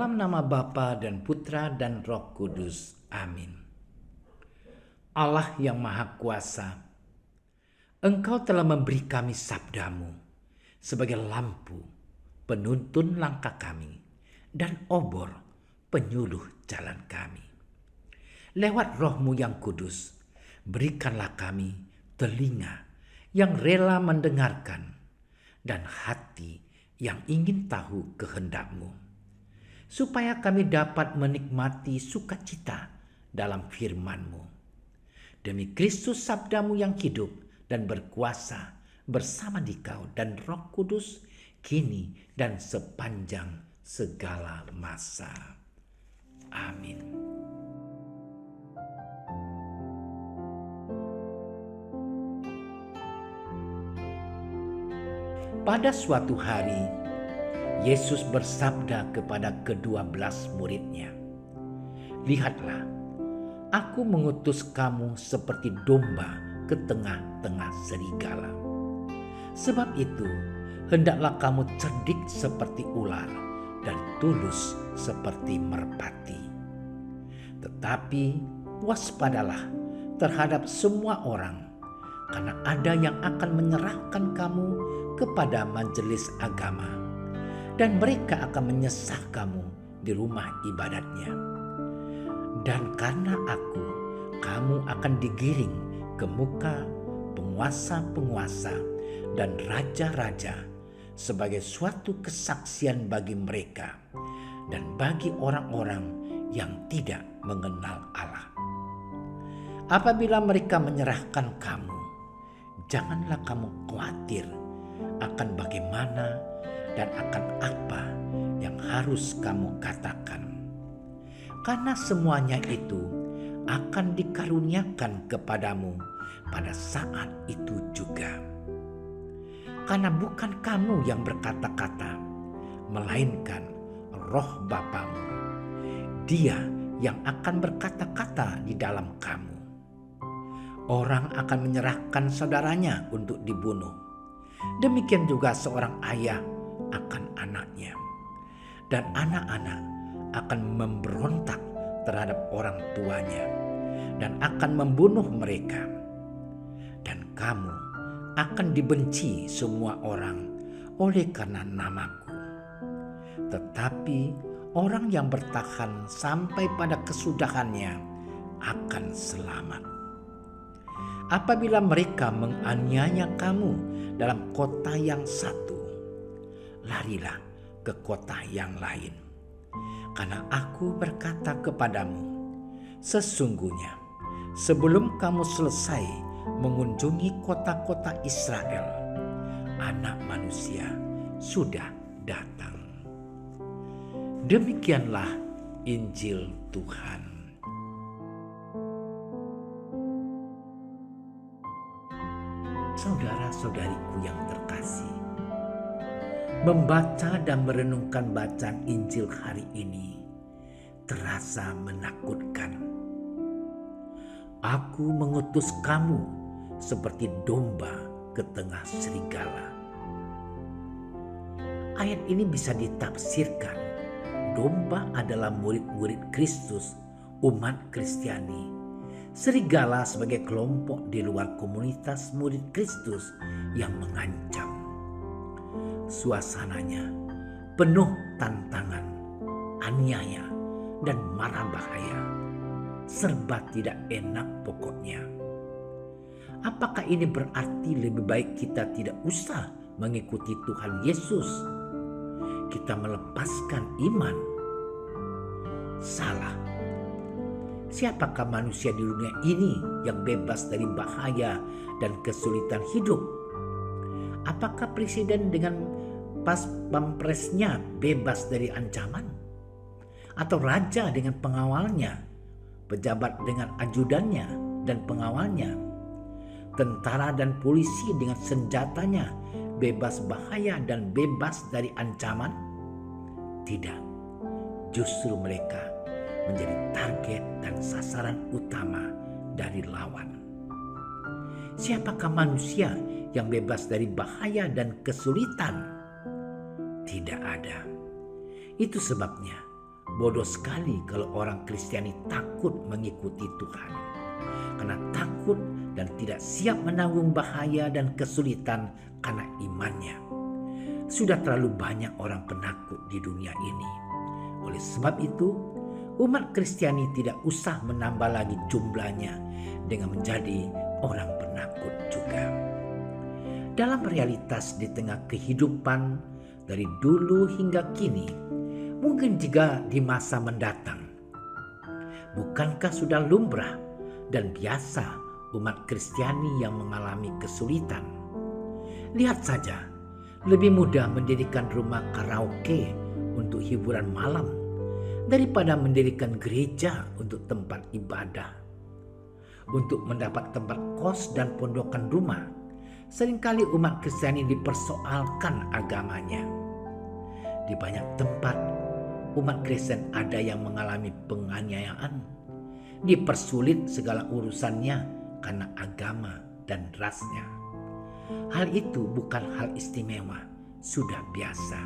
Dalam nama Bapa dan Putra dan Roh Kudus. Amin. Allah yang Maha Kuasa, Engkau telah memberi kami sabdamu sebagai lampu penuntun langkah kami dan obor penyuluh jalan kami. Lewat Roh-Mu yang kudus, berikanlah kami telinga yang rela mendengarkan dan hati yang ingin tahu kehendak-Mu, supaya kami dapat menikmati sukacita dalam firman-Mu. Demi Kristus sabda-Mu yang hidup dan berkuasa bersama Dikau dan Roh Kudus, kini dan sepanjang segala masa. Amin. Pada suatu hari, Yesus bersabda kepada ke-12 murid-Nya, "Lihatlah, Aku mengutus kamu seperti domba ke tengah-tengah serigala. Sebab itu, hendaklah kamu cerdik seperti ular dan tulus seperti merpati. Tetapi waspadalah terhadap semua orang, karena ada yang akan menyerahkan kamu kepada majelis agama, dan mereka akan menyesah kamu di rumah ibadatnya. Dan karena aku, kamu akan digiring ke muka penguasa-penguasa dan raja-raja sebagai suatu kesaksian bagi mereka dan bagi orang-orang yang tidak mengenal Allah. Apabila mereka menyerahkan kamu, janganlah kamu khawatir akan bagaimana dan akan apa yang harus kamu katakan. Karena semuanya itu akan dikaruniakan kepadamu pada saat itu juga. Karena bukan kamu yang berkata-kata, melainkan Roh Bapamu. Dia yang akan berkata-kata di dalam kamu. Orang akan menyerahkan saudaranya untuk dibunuh. Demikian juga seorang ayah akan anaknya, dan anak-anak akan memberontak terhadap orang tuanya dan akan membunuh mereka. Dan kamu akan dibenci semua orang oleh karena namaku. Tetapi orang yang bertahan sampai pada kesudahannya akan selamat. Apabila mereka menganiaya kamu dalam kota yang satu, larilah ke kota yang lain. Karena aku berkata kepadamu, sesungguhnya sebelum kamu selesai mengunjungi kota-kota Israel, Anak Manusia sudah datang. Demikianlah Injil Tuhan. Saudara-saudariku yang terkasih, membaca dan merenungkan bacaan Injil hari ini terasa menakutkan. Aku mengutus kamu seperti domba ke tengah serigala. Ayat ini bisa ditafsirkan, domba adalah murid-murid Kristus, umat Kristiani. Serigala sebagai kelompok di luar komunitas murid Kristus yang mengancam. Suasananya penuh tantangan, aniaya, dan mara bahaya. Serba tidak enak pokoknya. Apakah ini berarti lebih baik kita tidak usah mengikuti Tuhan Yesus? Kita melepaskan iman? Salah. Siapakah manusia di dunia ini yang bebas dari bahaya dan kesulitan hidup? Apakah presiden dengan pas pampresnya bebas dari ancaman? Atau raja dengan pengawalnya, pejabat dengan ajudannya dan pengawalnya, tentara dan polisi dengan senjatanya bebas bahaya dan bebas dari ancaman? Tidak, justru mereka menjadi target dan sasaran utama dari lawan. Siapakah manusia yang bebas dari bahaya dan kesulitan? Tidak ada. Itu sebabnya Bodoh sekali kalau orang Kristiani takut mengikuti Tuhan, karena takut dan tidak siap menanggung bahaya dan kesulitan karena imannya. Sudah terlalu banyak orang penakut di dunia ini. Oleh sebab itu, umat Kristiani tidak usah menambah lagi jumlahnya dengan menjadi orang penakut juga. Dalam realitas di tengah kehidupan dari dulu hingga kini, mungkin juga di masa mendatang, bukankah sudah lumrah dan biasa umat Kristiani yang mengalami kesulitan? Lihat saja, lebih mudah mendirikan rumah karaoke untuk hiburan malam daripada mendirikan gereja untuk tempat ibadah. Untuk mendapat tempat kos dan pondokan rumah, seringkali umat Kristiani dipersoalkan agamanya. Di banyak tempat, umat Kristen ada yang mengalami penganiayaan, dipersulit segala urusannya karena agama dan rasnya. Hal itu bukan hal istimewa, sudah biasa.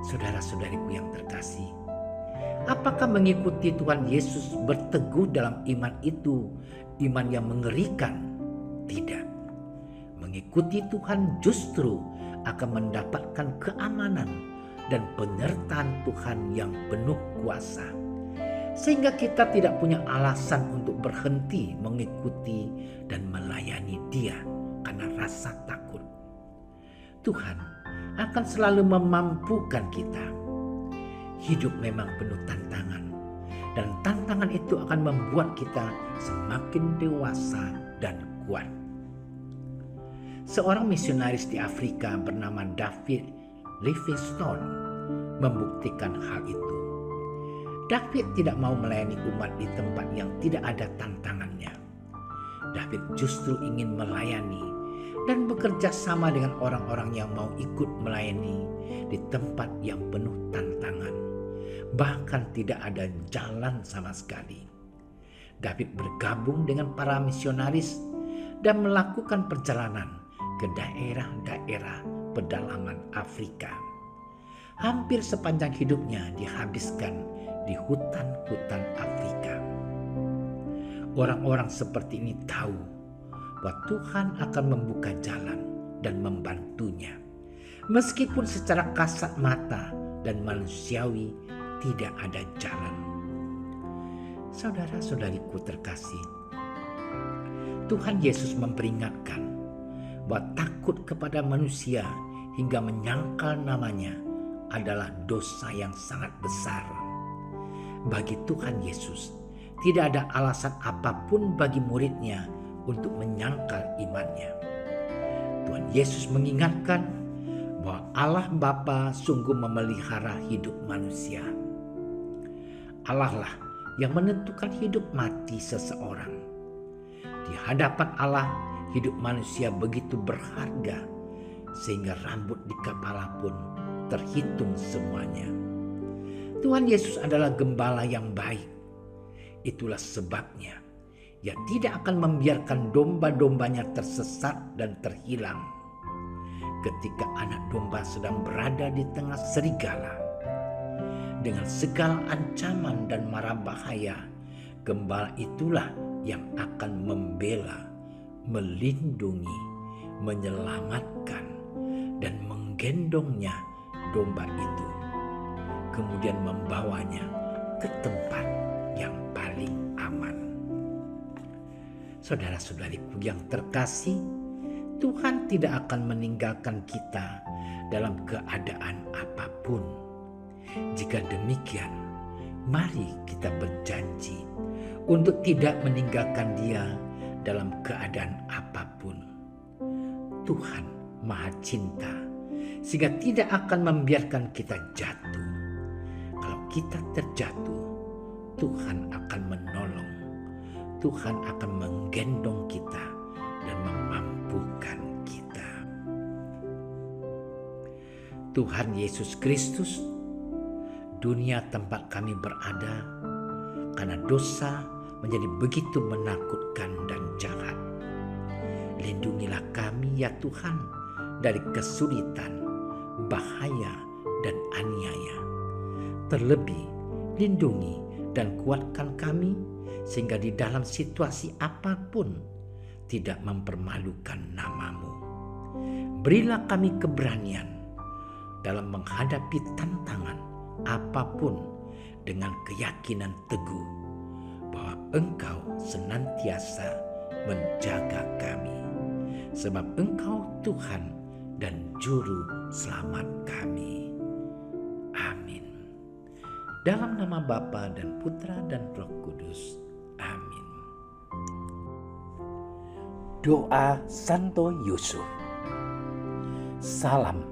Saudara-saudariku yang terkasih, apakah mengikuti Tuhan Yesus berteguh dalam iman itu iman yang mengerikan? Tidak. Mengikuti Tuhan justru akan mendapatkan keamanan dan penyertaan Tuhan yang penuh kuasa, sehingga kita tidak punya alasan untuk berhenti mengikuti dan melayani Dia karena rasa takut. Tuhan akan selalu memampukan kita. Hidup memang penuh tantangan, dan tantangan itu akan membuat kita semakin dewasa dan kuat. Seorang misionaris di Afrika bernama David Livingstone membuktikan hal itu. David tidak mau melayani umat di tempat yang tidak ada tantangannya. David justru ingin melayani dan bekerja sama dengan orang-orang yang mau ikut melayani di tempat yang penuh tantangan. Bahkan tidak ada jalan sama sekali. David bergabung dengan para misionaris dan melakukan perjalanan ke daerah-daerah pedalaman Afrika. Hampir sepanjang hidupnya dihabiskan di hutan-hutan Afrika. Orang-orang seperti ini tahu bahwa Tuhan akan membuka jalan dan membantunya, meskipun secara kasat mata dan manusiawi tidak ada jalan. Saudara-saudariku terkasih, Tuhan Yesus memperingatkan bahwa takut kepada manusia hingga menyangkal namanya adalah dosa yang sangat besar. Bagi Tuhan Yesus, tidak ada alasan apapun bagi muridnya untuk menyangkal imannya. Tuhan Yesus mengingatkan bahwa Allah Bapa sungguh memelihara hidup manusia. Allah lah yang menentukan hidup mati seseorang. Di hadapan Allah, hidup manusia begitu berharga sehingga rambut di kepala pun terhitung semuanya. Tuhan Yesus adalah gembala yang baik. Itulah sebabnya Ia tidak akan membiarkan domba-dombanya tersesat dan terhilang. Ketika anak domba sedang berada di tengah serigala, dengan segala ancaman dan mara bahaya, gembala itulah yang akan membela, melindungi, menyelamatkan, dan menggendongnya domba itu, kemudian membawanya ke tempat yang paling aman. Saudara-saudariku yang terkasih, Tuhan tidak akan meninggalkan kita dalam keadaan apapun. Jika demikian, mari kita berjanji untuk tidak meninggalkan Dia dalam keadaan apapun. Tuhan Maha Cinta, sehingga tidak akan membiarkan kita jatuh. Kalau kita terjatuh, Tuhan akan menolong. Tuhan akan menggendong kita dan memampukan kita. Tuhan Yesus Kristus, dunia tempat kami berada karena dosa menjadi begitu menakutkan dan jahat. Lindungilah kami ya Tuhan dari kesulitan, bahaya, dan aniaya. Terlebih lindungi dan kuatkan kami sehingga di dalam situasi apapun tidak mempermalukan nama-Mu. Berilah kami keberanian dalam menghadapi tantangan apapun dengan keyakinan teguh bahwa Engkau senantiasa menjaga kami, sebab Engkau Tuhan dan Juru Selamat kami. Amin. Dalam nama Bapa dan Putra dan Roh Kudus. Amin. Doa Santo Yusuf. Salam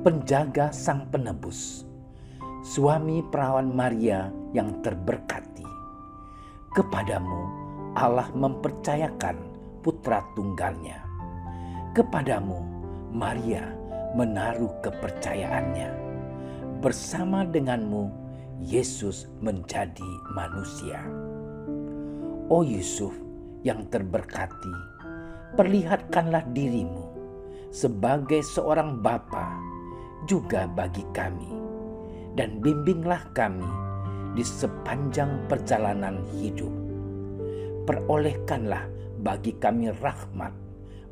penjaga Sang Penebus, suami perawan Maria yang terberkati. Kepadamu Allah mempercayakan putra tunggalnya. Kepadamu Maria menaruh kepercayaannya. Bersama denganmu Yesus menjadi manusia. O Yusuf yang terberkati, perlihatkanlah dirimu sebagai seorang bapa juga bagi kami, dan bimbinglah kami di sepanjang perjalanan hidup. Perolehkanlah bagi kami rahmat,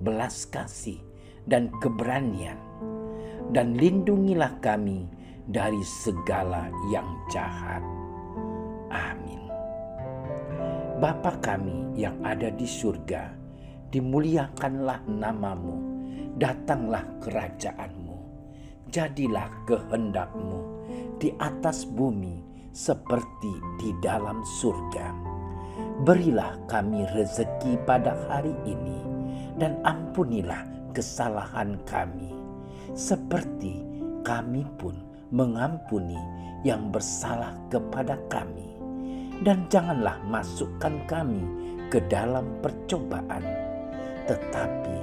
belas kasih, dan keberanian, dan lindungilah kami dari segala yang jahat. Amin. Bapa kami yang ada di surga, dimuliakanlah nama-Mu, datanglah kerajaan-Mu, jadilah kehendak-Mu di atas bumi seperti di dalam surga. Berilah kami rezeki pada hari ini, dan ampunilah kesalahan kami, seperti kami pun mengampuni yang bersalah kepada kami. Dan janganlah masukkan kami ke dalam percobaan, tetapi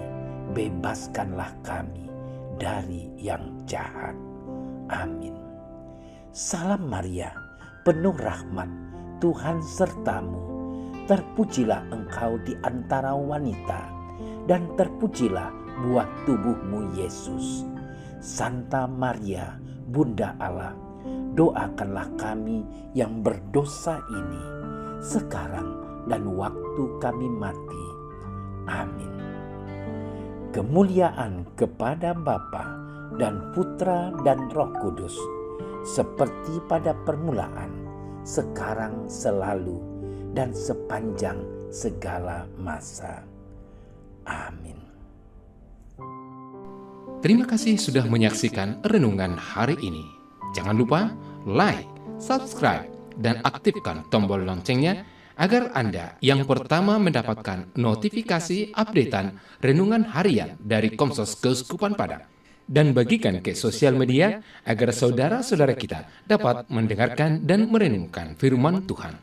bebaskanlah kami dari yang jahat. Amin. Salam Maria, penuh rahmat, Tuhan sertamu. Terpujilah engkau di antara wanita, dan terpujilah buah tubuhmu Yesus. Santa Maria, Bunda Allah, doakanlah kami yang berdosa ini, sekarang dan waktu kami mati. Amin. Kemuliaan kepada Bapa dan Putra dan Roh Kudus, seperti pada permulaan, sekarang, selalu, dan sepanjang segala masa. Amin. Terima kasih sudah menyaksikan renungan hari ini. Jangan lupa like, subscribe, dan aktifkan tombol loncengnya agar Anda yang pertama mendapatkan notifikasi updatean renungan harian dari Komsos Keuskupan Padang. Dan bagikan ke sosial media agar saudara-saudara kita dapat mendengarkan dan merenungkan firman Tuhan.